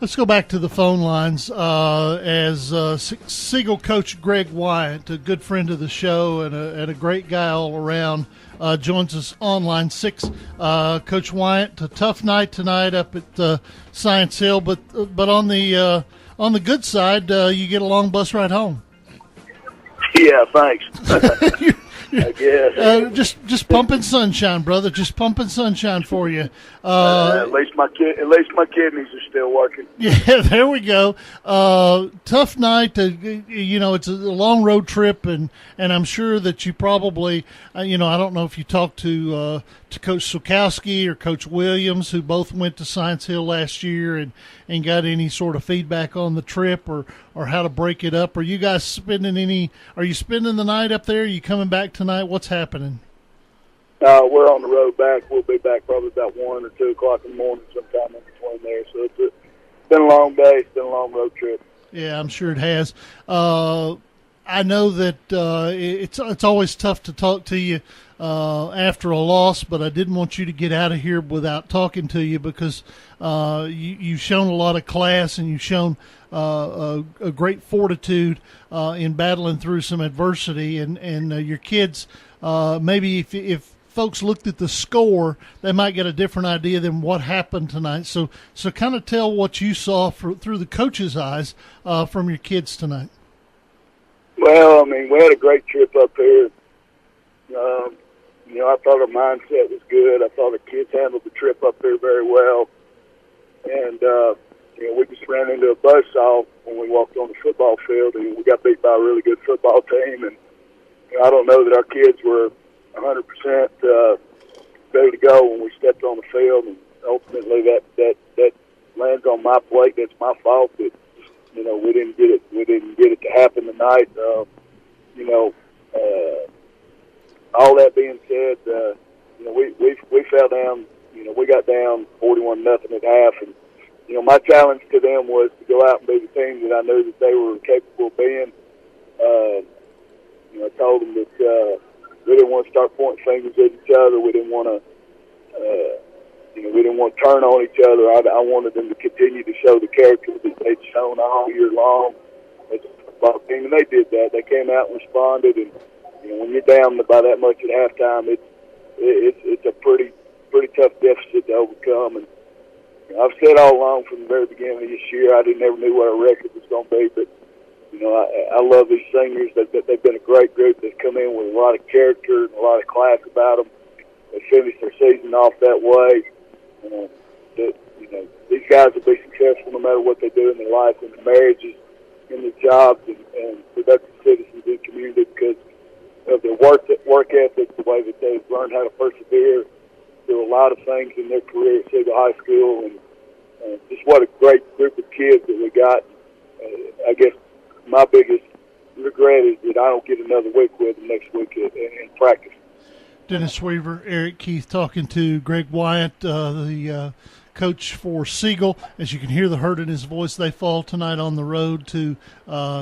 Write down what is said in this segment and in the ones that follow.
Let's go back to the phone lines as Siegel coach Greg Wyant, a good friend of the show and a great guy all around, joins us on line 6. Coach Wyant, a tough night tonight up at Science Hill, but on the good side, you get a long bus ride home. Yeah, thanks. I guess. Just pumping sunshine, brother. Just pumping sunshine for you. At least my kidneys are still working. Yeah, there we go. Tough night. It's a long road trip, and I'm sure that you probably, I don't know if you talked to Coach Sokowski or Coach Williams, who both went to Science Hill last year, and got any sort of feedback on the trip or how to break it up. Are you guys spending the night up there? Are you coming back tonight? What's happening? We're on the road back. We'll be back probably about 1 or 2 o'clock in the morning, sometime in between there. So it's been a long day. It's been a long road trip. Yeah, I'm sure it has. I know that it's always tough to talk to you after a loss, but I didn't want you to get out of here without talking to you because you've shown a lot of class and you've shown a great fortitude in battling through some adversity. And your kids, maybe if folks looked at the score, they might get a different idea than what happened tonight. So kind of tell what you saw through the coach's eyes from your kids tonight. Well, I mean, we had a great trip up here. I thought our mindset was good. I thought the kids handled the trip up there very well. And, we just ran into a buzzsaw when we walked on the football field, and we got beat by a really good football team. And I don't know that our kids were 100% ready to go when we stepped on the field. And ultimately, that lands on my plate. That's my fault. That we didn't get it to happen tonight. All that being said, we fell down. We got down 41-0 at half, and my challenge to them was to go out and be the team that I knew that they were capable of being. I told them that we didn't want to start pointing fingers at each other. We didn't want to. We didn't want to turn on each other. I wanted them to continue to show the character that they'd shown all year long as a football team, and they did that. They came out and responded, and when you're down by that much at halftime, it's a pretty tough deficit to overcome. And I've said all along from the very beginning of this year, I never knew what our record was going to be, but I love these seniors. They've been a great group. They've come in with a lot of character and a lot of class about them. They finished their season off that way. These guys will be successful no matter what they do in their life, in their marriages, in their jobs, and productive citizens in the community because of their work ethic, the way that they've learned how to persevere through a lot of things in their career at Siegel High School, and just what a great group of kids that we got. I guess my biggest regret is that I don't get another week with them next week in practice. Dennis Weaver, Eric Keith talking to Greg Wyant, the coach for Siegel. As you can hear the hurt in his voice, they fall tonight on the road to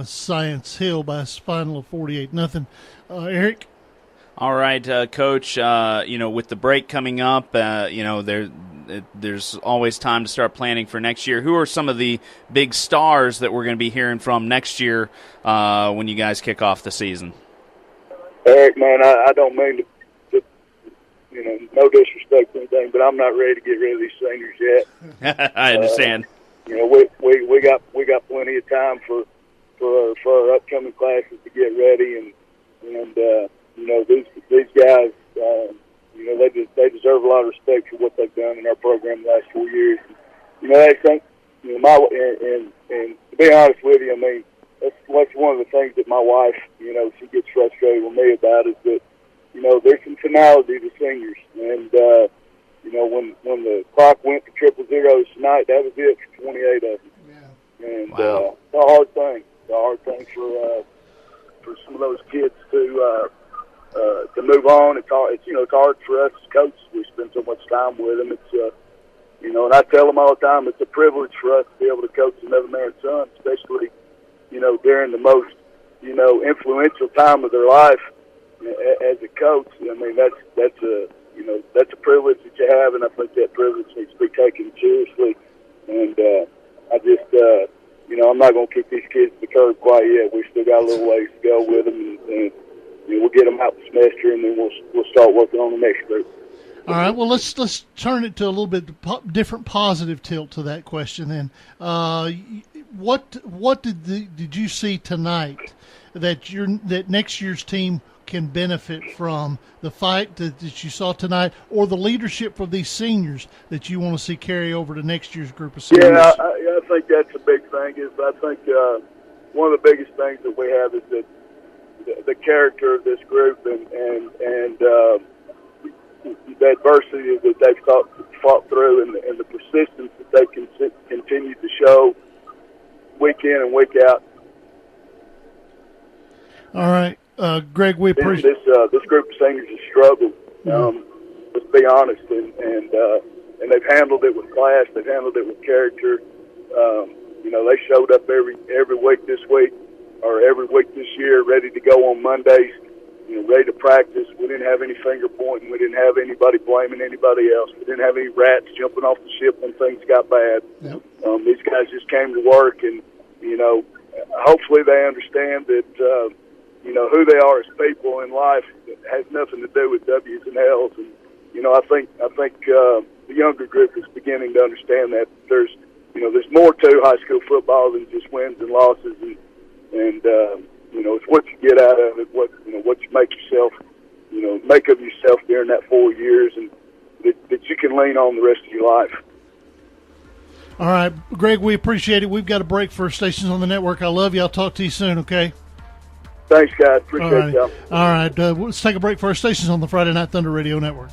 Science Hill by a final of 48-0. Eric? All right, Coach, with the break coming up, there's always time to start planning for next year. Who are some of the big stars that we're going to be hearing from next year when you guys kick off the season? Eric, man, I don't mean to no disrespect or anything, but I'm not ready to get rid of these seniors yet. I understand. We got plenty of time for our upcoming classes to get ready, and these guys, they deserve a lot of respect for what they've done in our program the last 4 years. I think, and to be honest with you, I mean, that's one of the things that my wife, she gets frustrated with me about is that, there's some finality to seniors. And, when the clock went to 000 tonight, that was it for 28 of them. Yeah. And wow. It's a hard thing. It's a hard thing for some of those kids to move on. It's hard for us as coaches. We spend so much time with them. It's, and I tell them all the time, it's a privilege for us to be able to coach another man's son, especially, during the most, influential time of their life as a coach. I mean, that's a privilege that you have, and I think that privilege needs to be taken seriously. And I not going to kick these kids to the curb quite yet. We still got a little ways to go with them, and we'll get them out the semester, and then we'll start working on the next group. All right. Well, let's turn it to a little bit different positive tilt to that question. Then, what did you see tonight that next year's team can benefit from, the fight that you saw tonight, or the leadership from these seniors that you want to see carry over to next year's group of seniors? Yeah, I think that's a big thing. I think one of the biggest things that we have is that the character of this group and the adversity that they've fought through, and the persistence that they continue to show week in and week out. All right, Greg, we appreciate this group of seniors has struggled. Let's be honest, and they've handled it with class. They've handled it with character. They showed up every week this week, or every week this year, ready to go on Mondays. Ready to practice. We didn't have any finger pointing. We didn't have anybody blaming anybody else. We didn't have any rats jumping off the ship when things got bad. Yep. These guys just came to work, and hopefully they understand that who they are as people in life has nothing to do with W's and L's. And I think the younger group is beginning to understand that there's more to high school football than just wins and losses, and it's what you get out of it, what you make of yourself during that 4 years, and that you can lean on the rest of your life. All right, Greg, we appreciate it. We've got a break for stations on the network. I love you. I'll talk to you soon, okay? Thanks, guys. Appreciate y'all. All right, let's take a break for our stations on the Friday Night Thunder Radio Network.